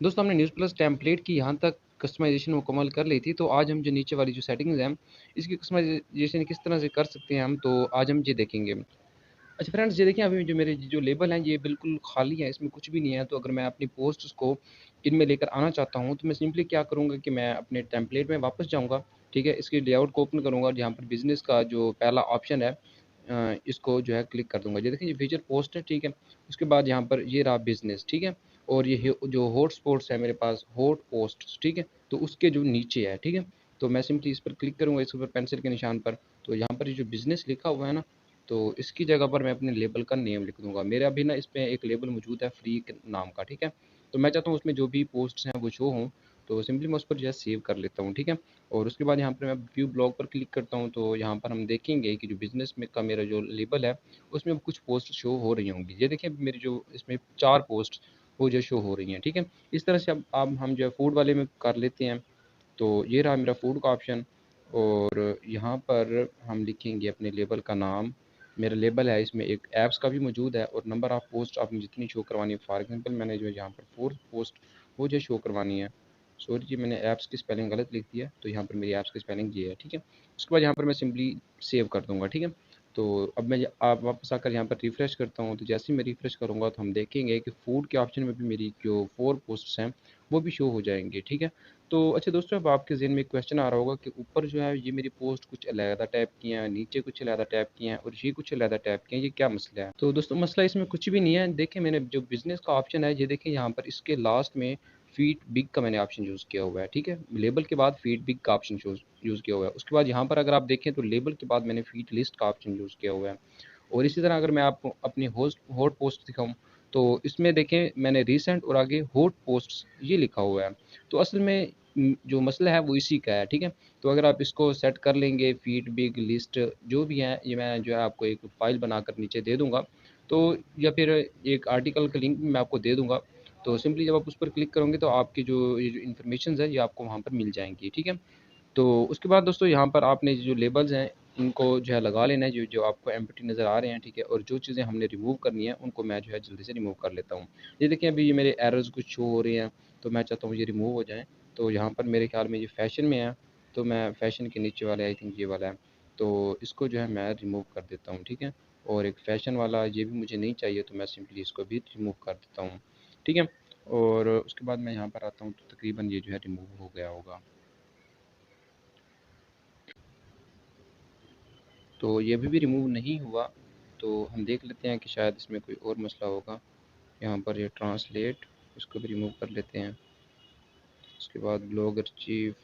दोस्तों हमने news plus template की यहाँ तक कस्टमाइज़ेशन मुकम्मल कर ली थी, तो आज हम जो नीचे वाली जो सेटिंग्स हैं, इसकी कस्टमाइज़ेशन किस तरह से कर सकते हैं हम, तो आज हम ये देखेंगे। अच्छा फ्रेंड्स, ये देखिए अभी जो मेरे जो लेबल हैं ये बिल्कुल खाली है, इसमें कुछ भी नहीं है। तो अगर मैं अपनी पोस्ट्स को इनमें लेकर आना चाहता हूँ, तो मैं सिंपली क्या करूँगा कि मैं अपने टेम्पलेट में वापस जाऊँगा, ठीक है? इसके लेआउट को ओपन करूँगा और यहाँ पर बिज़नेस का जो पहला ऑप्शन है इसको जो है क्लिक कर दूँगा। ये देखिए ये फीचर पोस्ट है, ठीक है? उसके बाद यहाँ पर ये रहा बिज़नेस, ठीक है? और ये जो हॉटस्पॉट्स है मेरे पास हॉट पोस्ट्स, ठीक है? तो उसके जो नीचे है, ठीक है? तो मैं सिंपली इस पर क्लिक करूँगा, इसके ऊपर पेंसिल के निशान पर, तो यहाँ पर ये जो बिज़नेस लिखा हुआ है ना, तो इसकी जगह पर मैं अपने लेबल का नेम लिख दूँगा। मेरा अभी ना इसमें एक लेबल मौजूद है फ्री नाम का, ठीक है? तो मैं चाहता हूँ उसमें जो भी पोस्ट्स हैं वो शो हों, तो सिंपली मैं उस पर जो है सेव कर लेता हूँ, ठीक है? और उसके बाद यहाँ पर मैं व्यू ब्लॉग पर क्लिक करता हूँ, तो यहाँ पर हम देखेंगे कि जो बिज़नेस में का मेरा जो लेबल है, उसमें कुछ पोस्ट शो हो रही होंगी। ये देखिए मेरी जो इसमें 4 पोस्ट वो जो शो हो रही हैं, ठीक है? इस तरह से अब हम जो है फूड वाले में कर लेते हैं। तो ये रहा मेरा फूड का ऑप्शन और यहाँ पर हम लिखेंगे अपने लेबल का नाम। मेरा लेबल है, इसमें एक ऐप्स का भी मौजूद है और नंबर ऑफ़ पोस्ट आपने जितनी शो करवानी है। फॉर एग्ज़ाम्पल मैंने जो है यहाँ पर 4 पोस्ट वो जो शो करवानी है। सॉरी जी, मैंने ऐप्स की स्पेलिंग गलत लिख दी है, तो यहाँ पर मेरी ऐप्स की स्पेलिंग ये है, ठीक है? उसके बाद यहाँ पर मैं सिंपली सेव कर दूँगा, ठीक है? तो अब मैं आप वापस आकर यहाँ पर रिफ्रेश करता हूँ, तो जैसे ही मैं रिफ्रेश करूँगा तो हम देखेंगे कि फूड के ऑप्शन में भी मेरी जो 4 पोस्ट्स हैं वो भी शो हो जाएँगे, ठीक है? तो अच्छा दोस्तों, अब आपके ज़हन में एक क्वेश्चन आ रहा होगा कि ऊपर जो है ये मेरी पोस्ट कुछ अलहदा टाइप की हैं, नीचे कुछ अलहदा टाइप की हैं और ये कुछ अलहदा टाइप की हैं, ये क्या मसला है? तो दोस्तों मसला इसमें कुछ भी नहीं है। देखिए मैंने जो बिज़नेस का ऑप्शन है, ये देखिए यहाँ पर इसके लास्ट में फीड बिग का मैंने ऑप्शन यूज़ किया हुआ है, ठीक है? लेबल के बाद फीड बिग का ऑप्शन यूज़ किया हुआ है। उसके बाद यहाँ पर अगर आप देखें तो लेबल के बाद मैंने फीड लिस्ट का ऑप्शन यूज़ किया हुआ है। और इसी तरह अगर मैं आपको अपनी हॉट पोस्ट दिखाऊँ, तो इसमें देखें मैंने रीसेंट और आगे हॉट पोस्ट्स ये लिखा हुआ है। तो असल में जो मसला है वो इसी का है, ठीक है? तो अगर आप इसको सेट कर लेंगे फीड बिग लिस्ट जो भी है, ये मैं जो है आपको एक फ़ाइल बनाकर नीचे दे दूँगा। तो या फिर एक आर्टिकल का लिंक भी मैं आपको दे दूँगा। तो सिंपली जब आप उस पर क्लिक करोगे तो आपकी जो ये जो इन्फॉर्मेशंस है ये आपको वहाँ पर मिल जाएँगी, ठीक है? तो उसके बाद दोस्तों यहाँ पर आपने जो लेबल्स हैं इनको जो है लगा लेना है, जो जो आपको एम्प्टी नज़र आ रहे हैं, ठीक है? और जो चीज़ें हमने रिमूव करनी है उनको मैं जो है जल्दी से रिमूव कर लेता हूँ। ये देखिए अभी ये मेरे एरर्स कुछ शो हो रही हैं, तो मैं चाहता हूँ ये रिमूव हो जाएँ। तो यहाँ पर मेरे ख्याल में ये फैशन में है, तो मैं फैशन के नीचे वाले आई थिंक ये वाला है, तो इसको जो है मैं रिमूव कर देता हूँ, ठीक है? और एक फैशन वाला ये भी मुझे नहीं चाहिए, तो मैं सिंपली इसको भी रिमूव कर देता हूँ, ठीक है? और उसके बाद मैं यहाँ पर आता हूँ तो तकरीबन ये जो है रिमूव हो गया होगा। तो ये अभी भी रिमूव नहीं हुआ, तो हम देख लेते हैं कि शायद इसमें कोई और मसला होगा। यहाँ पर ये ट्रांसलेट, इसको भी रिमूव कर लेते हैं। उसके बाद ब्लॉग अर्चीव,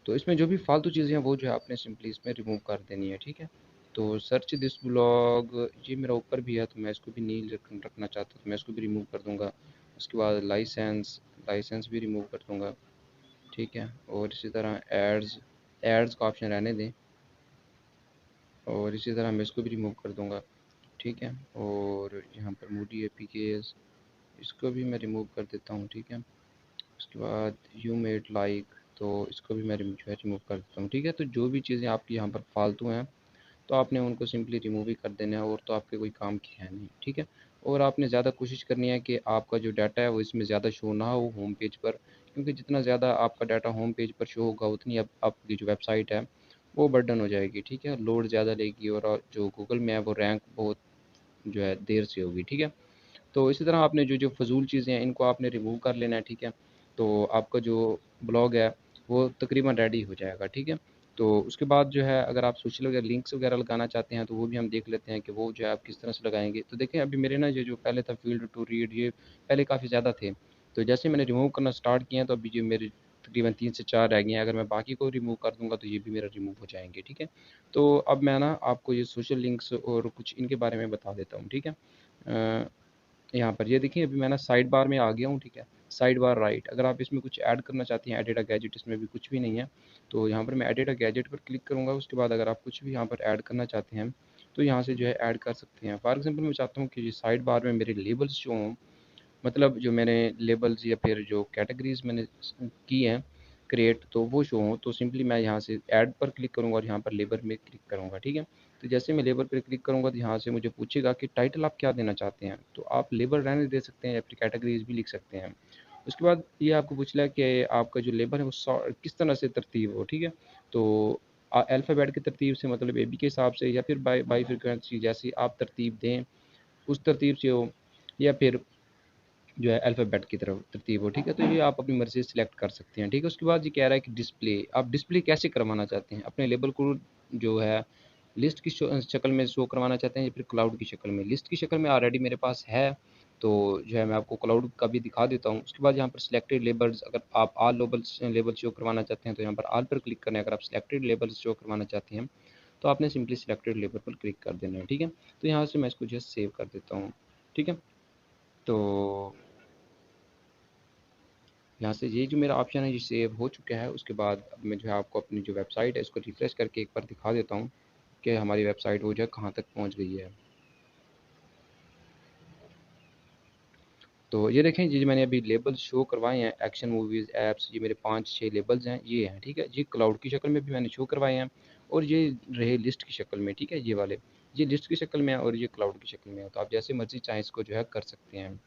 तो इसमें जो भी फालतू चीज़ें हैं वो जो है आपने सिंपली इसमें रिमूव कर देनी है, ठीक है? तो सर्च दिस ब्लॉग ये मेरा ऊपर भी है, तो मैं इसको भी नहीं रखना चाहता, तो मैं इसको भी रिमूव कर दूँगा। उसके बाद लाइसेंस, लाइसेंस भी रिमूव कर दूँगा, ठीक है? और इसी तरह एड्स, एड्स का ऑप्शन रहने दें और इसी तरह मैं इसको भी रिमूव कर दूँगा, ठीक है? और यहाँ पर मूडी एपीकेस, इसको भी मैं रिमूव कर देता हूँ, ठीक है? उसके बाद यू मेड लाइक, तो इसको भी मैं जो है रिमूव कर देता हूँ, ठीक है? तो जो भी चीज़ें आपकी यहाँ पर फालतू हैं, तो आपने उनको सिंपली रिमूव ही कर देना है और तो आपके कोई काम की है नहीं, ठीक है? और आपने ज़्यादा कोशिश करनी है कि आपका जो डाटा है वो इसमें ज़्यादा शो ना हो होम पेज पर, क्योंकि जितना ज़्यादा आपका डाटा होम पेज पर शो होगा उतनी अब आपकी जो वेबसाइट है वो बर्डन हो जाएगी, ठीक है? लोड ज़्यादा लेगी और जो गूगल में है वो रैंक बहुत जो है देर से होगी, ठीक है? तो इसी तरह आपने जो जो फ़िज़ूल चीज़ें हैं इनको आपने रिमूव कर लेना है, ठीक है? तो आपका जो ब्लॉग है वो तकरीबन रेडी हो जाएगा, ठीक है? तो उसके बाद जो है अगर आप सोशल वगैरह लिंक्स वगैरह लगाना चाहते हैं तो वो भी हम देख लेते हैं कि वो जो है आप किस तरह से लगाएँगे। तो देखें अभी मेरे ना ये जो पहले था फ़ील्ड टू रीड, ये पहले काफ़ी ज़्यादा थे। तो जैसे ही मैंने रिमूव करना स्टार्ट किया तो अभी जो मेरे तकरीबन 3 से 4 रह गए हैं। अगर मैं बाकी को रिमूव कर दूँगा तो ये भी मेरा रिमूव हो जाएँगे, ठीक है? तो अब मैं ना आपको ये सोशल लिंक्स और कुछ इनके बारे में बता देता हूँ, ठीक है? अ, यहाँ पर ये देखिए अभी मैं ना साइड बार में आ गया हूँ, ठीक है? साइड बार राइट, अगर आप इसमें कुछ ऐड करना चाहते हैं, एडिट अ गैजेट, इसमें भी कुछ भी नहीं है, तो यहाँ पर मैं एडिट अ गैजेट पर क्लिक करूँगा। उसके बाद अगर आप कुछ भी यहाँ पर ऐड करना चाहते हैं तो यहाँ से जो है ऐड कर सकते हैं। फॉर एग्जांपल मैं चाहता हूँ कि ये साइड बार में मेरे लेबल्स जो हों, मतलब जो मैंने लेबल्स या फिर जो कैटेगरीज मैंने की हैं क्रिएट, तो वो शो हों, तो सिंपली मैं यहाँ से ऐड पर क्लिक करूँगा और यहाँ पर लेबल में क्लिक करूँगा, ठीक है? तो जैसे मैं लेबल पर क्लिक करूँगा तो यहाँ से मुझे पूछेगा कि टाइटल आप क्या देना चाहते हैं, तो आप लेबल रहने दे सकते हैं या फिर कैटेगरीज भी लिख सकते हैं। उसके बाद ये आपको पूछ लिया कि आपका जो लेबल है वो किस तरह से तरतीब हो, ठीक है। तो अल्फ़ाबेट की तरतीब से मतलब एबी के हिसाब से, या फिर बाई फ्रीक्वेंसी जैसी आप तरतीब दें उस तरतीब से हो, या फिर जो है अल्फ़ाबेट की तरफ तरतीब हो, ठीक है। तो ये आप अपनी मर्ज़ी से सिलेक्ट कर सकते हैं, ठीक है। उसके बाद ये कह रहा है कि डिस्प्ले, आप डिस्प्ले कैसे करवाना चाहते हैं अपने लेबल को, जो है लिस्ट की शक्ल में शो करवाना चाहते हैं या फिर क्लाउड की शक्ल में। लिस्ट की शक्ल में ऑलरेडी मेरे पास है, तो जो है मैं आपको क्लाउड का भी दिखा देता हूँ। उसके बाद यहाँ पर सिलेक्टेड लेबल्स, अगर आप ऑल लेबल शो करवाना चाहते हैं तो यहाँ पर ऑल पर क्लिक करना है। अगर आप सिलेक्टेड लेबल्स शो करवाना चाहते हैं तो आपने सिंपली सिलेक्टेड लेबल पर क्लिक कर देना है, ठीक है। तो यहाँ से मैं इसको जस्ट सेव कर देता हूँ, ठीक है। तो यहाँ से ये जो मेरा ऑप्शन है ये सेव हो चुका है। उसके बाद अब मैं जो है आपको अपनी जो वेबसाइट है इसको रिफ्रेश करके एक बार दिखा देता हूँ कि हमारी वेबसाइट वो जो है कहाँ तक पहुँच गई है। तो ये देखें, ये जो मैंने अभी लेबल शो करवाए हैं, एक्शन मूवीज़ ऐप्स, ये मेरे 5-6 लेबल्स हैं, ये हैं, ठीक है। ये क्लाउड की शक्ल में भी मैंने शो करवाए हैं, और ये रहे लिस्ट की शक्ल में, ठीक है। ये वाले ये लिस्ट की शक्ल में है और ये क्लाउड की शक्ल में है। तो आप जैसे मर्ज़ी चाहें इसको जो है कर सकते हैं,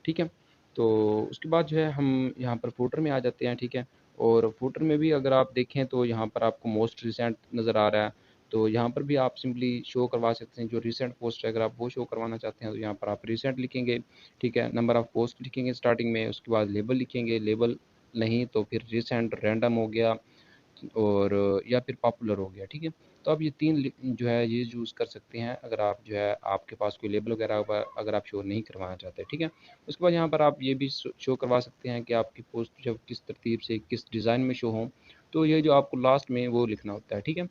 ठीक है। तो उसके बाद जो है हम यहाँ पर फुटर में आ जाते हैं, ठीक है। और फुटर में भी अगर आप देखें तो यहाँ पर आपको मोस्ट रिसेंट नज़र आ रहा है, तो यहाँ पर भी आप सिंपली शो करवा सकते हैं जो रिसेंट पोस्ट है। अगर आप वो शो करवाना चाहते हैं तो यहाँ पर आप रिसेंट लिखेंगे, ठीक है। नंबर ऑफ़ पोस्ट लिखेंगे स्टार्टिंग में, उसके बाद लेबल लिखेंगे, लेबल नहीं तो फिर रिसेंट, रैंडम हो गया, और या फिर पॉपुलर हो गया, ठीक है। तो आप ये 3 जो है ये यूज़ कर सकते हैं अगर आप जो है आपके पास कोई लेबल वगैरह होगा, अगर आप शो नहीं करवाना चाहते, ठीक है। उसके बाद यहाँ पर आप ये भी शो करवा सकते हैं कि आपकी पोस्ट जब किस तरतीब से किस डिज़ाइन में शो हो, तो ये जो आपको लास्ट में वो लिखना होता है, ठीक है।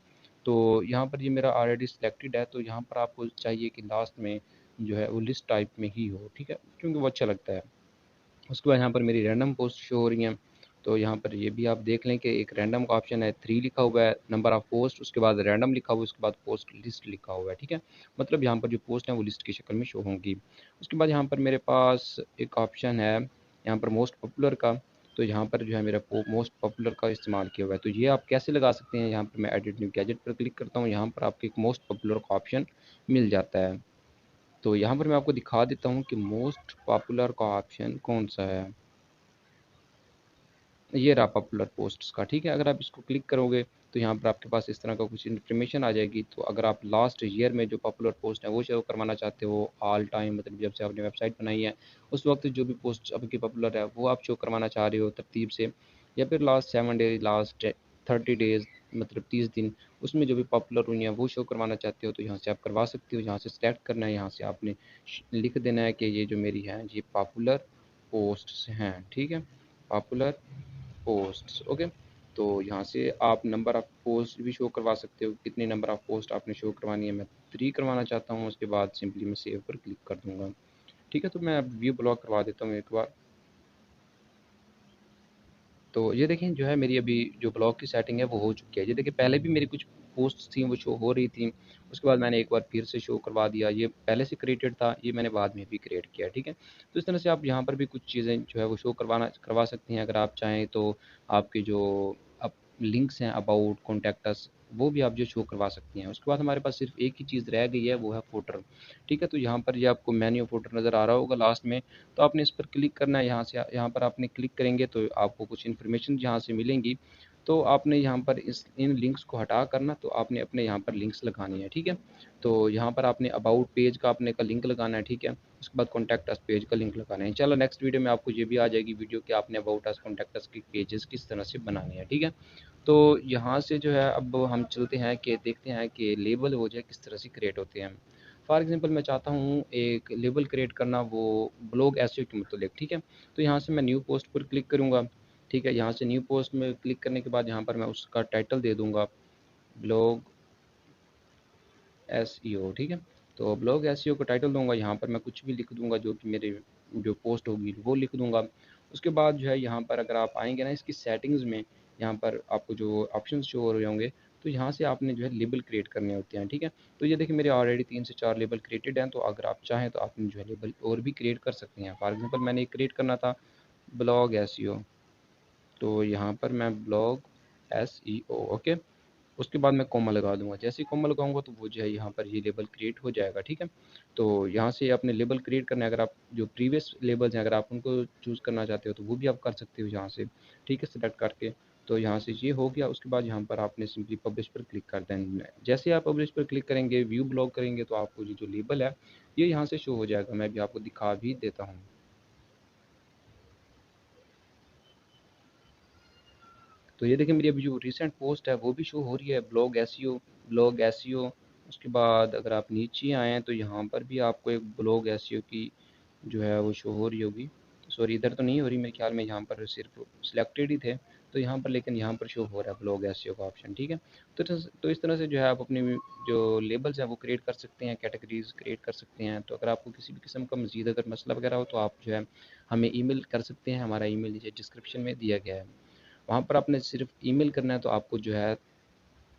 तो यहाँ पर ये मेरा ऑलरेडी सिलेक्टेड है, तो यहाँ पर आपको चाहिए कि लास्ट में जो है वो लिस्ट टाइप में ही हो, ठीक है, क्योंकि वो अच्छा लगता है। उसके बाद यहाँ पर मेरी रैंडम पोस्ट शो हो रही हैं, तो यहाँ पर ये भी आप देख लें कि एक रैंडम का ऑप्शन है, 3 लिखा हुआ है, नंबर ऑफ़ पोस्ट, उसके बाद रैंडम लिखा हुआ है, उसके बाद पोस्ट लिस्ट लिखा हुआ है, ठीक है। मतलब यहाँ पर जो पोस्ट हैं वो लिस्ट की शक्ल में शो होंगी। उसके बाद यहाँ पर मेरे पास एक ऑप्शन है यहाँ पर मोस्ट पॉपुलर का, तो यहाँ पर जो है मेरा मोस्ट पॉपुलर का इस्तेमाल किया हुआ है। तो ये आप कैसे लगा सकते हैं, यहाँ पर मैं एडिट न्यू गैजेट पर क्लिक करता हूँ, यहाँ पर आपको एक मोस्ट पॉपुलर का ऑप्शन मिल जाता है। तो यहाँ पर मैं आपको दिखा देता हूँ कि मोस्ट पॉपुलर का ऑप्शन कौन सा है। ये रहा पॉपुलर पोस्ट्स का, ठीक है। अगर आप इसको क्लिक करोगे तो यहाँ पर आपके पास इस तरह का कुछ इन्फॉर्मेशन आ जाएगी। तो अगर आप लास्ट ईयर में जो पॉपुलर पोस्ट है वो शो करवाना चाहते हो ऑल टाइम, मतलब जब से आपने वेबसाइट बनाई है उस वक्त जो भी पोस्ट आपकी पॉपुलर है वो आप शो करवाना चाह रहे हो तरतीब से, या फिर लास्ट 7 डेज, लास्ट 30 डेज, मतलब 30 दिन, उसमें जो भी पॉपुलर हुई हैं वो शो करवाना चाहते हो तो यहाँ से आप करवा सकते हो। यहाँ से सिलेक्ट करना है, यहाँ से आपने लिख देना है कि ये जो मेरी हैं ये पॉपुलर पोस्ट्स हैं, ठीक है, पॉपुलर पोस्ट्स, ओके। तो यहाँ से आप नंबर ऑफ़ पोस्ट भी शो करवा सकते हो, कितनी नंबर ऑफ़ पोस्ट आपने शो करवानी है। मैं 3 करवाना चाहता हूँ, उसके बाद सिंपली मैं सेव पर क्लिक कर दूँगा, ठीक है। तो मैं अब व्यू ब्लॉक करवा देता हूँ एक बार। तो ये देखें, जो है मेरी अभी जो ब्लॉग की सेटिंग है वो हो चुकी है। ये देखिए, पहले भी मेरी कुछ पोस्ट्स थी वो शो हो रही थी, उसके बाद मैंने एक बार फिर से शो करवा दिया। ये पहले से क्रिएटेड था, ये मैंने बाद में भी क्रिएट किया, ठीक है। तो इस तरह से आप यहाँ पर भी कुछ चीज़ें जो है वो शो करवा सकती हैं अगर आप चाहें तो। आपके जो अब लिंक्स हैं अबाउट, कॉन्टैक्ट अस, वो भी आप जो शो करवा सकती हैं। उसके बाद हमारे पास सिर्फ एक ही चीज़ रह गई है, वो है फुटर, ठीक है। तो यहाँ पर ये आपको मेन्यू फुटर नज़र आ रहा होगा लास्ट में, तो आपने इस पर क्लिक करना है। यहाँ पर आपने क्लिक करेंगे तो आपको कुछ इन्फॉर्मेशन यहाँ से मिलेंगी। तो आपने यहाँ पर इस इन लिंक्स को हटा कर ना, तो आपने अपने यहाँ पर लिंक्स लगानी है, ठीक है। तो यहाँ पर आपने अबाउट पेज का अपने का लिंक लगाना है, ठीक है। उसके बाद कॉन्टैक्ट अस पेज का लिंक लगाना है। चलो नेक्स्ट वीडियो में आपको ये भी आ जाएगी वीडियो कि आपने अबाउट अस, कॉन्टैक्ट अस की पेजेस किस तरह से बनानी है, ठीक है। तो यहाँ से जो है अब हम चलते हैं कि देखते हैं कि लेबल हो जाए किस तरह से क्रिएट होते हैं। फॉर एग्जांपल मैं चाहता हूँ एक लेबल क्रिएट करना, वो ब्लॉग एसईओ के मतलब, ठीक है। तो यहाँ से मैं न्यू पोस्ट पर क्लिक करूँगा, ठीक है। यहाँ से न्यू पोस्ट में क्लिक करने के बाद यहाँ पर मैं उसका टाइटल दे दूँगा ब्लॉग एसईओ, ठीक है। तो ब्लॉग एसईओ का टाइटल दूँगा, यहाँ पर मैं कुछ भी लिख दूँगा जो कि मेरे जो पोस्ट होगी वो लिख दूँगा। उसके बाद जो है यहाँ पर अगर आप आएँगे ना इसकी सेटिंग्स में, यहाँ पर आपको जो ऑप्शंस शो हो रहे होंगे, तो यहाँ से आपने जो है लेबल क्रिएट करने होते हैं, ठीक है। तो ये देखिए मेरे ऑलरेडी 3 से 4 लेबल क्रिएटेड हैं, तो अगर आप चाहें तो आप जो है लेबल और भी क्रिएट कर सकते हैं। फॉर एग्ज़ाम्पल मैंने एक क्रिएट करना था ब्लॉग एसईओ, तो यहाँ पर मैं ब्लॉग एसईओ, ओके। उसके बाद मैं कॉमा लगा दूँगा। जैसे ही कॉमा लगाऊँगा तो वो जो है यहाँ पर ये लेबल क्रिएट हो जाएगा, ठीक है? तो यहाँ से अपने लेबल क्रिएट करना है, अगर आप जो प्रीवियस लेबल्स हैं अगर आप उनको चूज़ करना चाहते हो तो वो भी आप कर सकते हो यहाँ से, ठीक है? सेलेक्ट करके। तो यहाँ से ये हो गया, उसके बाद यहाँ पर आपने सिंपली पब्लिश पर क्लिक कर देना है। जैसे ही आप पब्लिश पर क्लिक करेंगे, व्यू ब्लॉग करेंगे तो आपको ये जो लेबल है, ये यहाँ से शो हो जाएगा। मैं भी आपको दिखा भी देता हूँ। तो ये देखिए मेरी अभी जो रिसेंट पोस्ट है वो भी शो हो रही है, ब्लॉग एसईओ। उसके बाद अगर आप नीचे आएँ तो यहाँ पर भी आपको एक ब्लॉग एसईओ की जो है वो शो हो रही होगी। सॉरी, इधर तो नहीं हो रही मेरे ख्याल में, यहाँ पर सिर्फ सिलेक्टेड ही थे। तो यहाँ पर लेकिन यहाँ पर शो हो रहा है ब्लॉग एसईओ का ऑप्शन, ठीक है? तो इस तरह से जो है आप अपनी जो लेबल्स हैं वो क्रिएट कर सकते हैं, कैटेगरीज़ क्रिएट कर सकते हैं। तो अगर आपको किसी भी किस्म का मज़ीद अगर मसला वगैरह हो तो आप जो है हमें ईमेल कर सकते हैं। हमारा ईमेल नीचे डिस्क्रिप्शन में दिया गया है। वहाँ पर आपने सिर्फ ईमेल करना है तो आपको जो है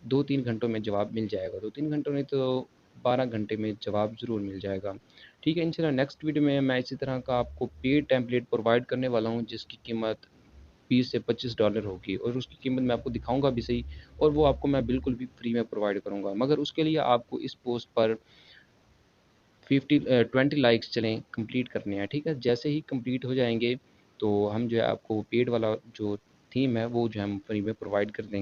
2-3 घंटों में जवाब मिल जाएगा। 2-3 घंटों नहीं तो 12 घंटे में जवाब ज़रूर मिल जाएगा। ठीक है, इंशाल्लाह नेक्स्ट वीडियो में मैं इसी तरह का आपको पेड टेम्पलेट प्रोवाइड करने वाला हूँ जिसकी कीमत 20 से $25 होगी, और उसकी कीमत मैं आपको दिखाऊँगा भी सही, और वो आपको मैं बिल्कुल भी फ्री में प्रोवाइड करूँगा। मगर उसके लिए आपको इस पोस्ट पर 20 लाइक्स चलें कंप्लीट करने हैं, ठीक है? जैसे ही कंप्लीट हो जाएँगे तो हम जो है आपको पेड वाला जो थीम है वो जो है हम फ्री में प्रोवाइड कर देंगे।